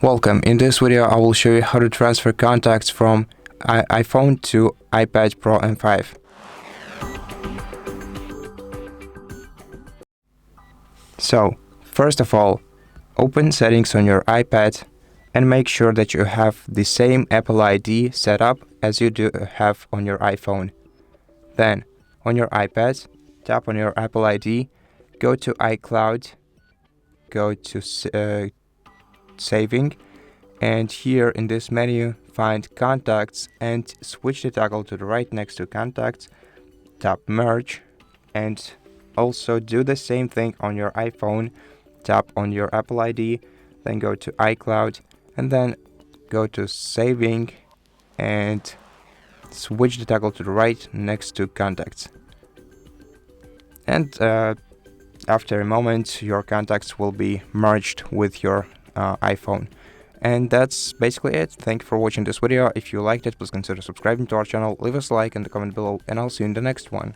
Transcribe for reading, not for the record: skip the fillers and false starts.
Welcome. In this video I will show you how to transfer contacts from iPhone to iPad Pro M5. So, first of all, open settings on your iPad and make sure that you have the same Apple ID set up as you do have on your iPhone. Then, on your iPad, tap on your Apple ID, go to iCloud, go to saving, and here in this menu find contacts and switch the toggle to the right next to contacts, tap merge, and also do the same thing on your iPhone. Tap on your Apple ID, then go to iCloud, and then go to saving and switch the toggle to the right next to contacts. And after a moment your contacts will be merged with your iPhone. And that's basically it. Thank you for watching this video. If you liked it, please consider subscribing to our channel, leave us a like in the comment below, and I'll see you in the next one.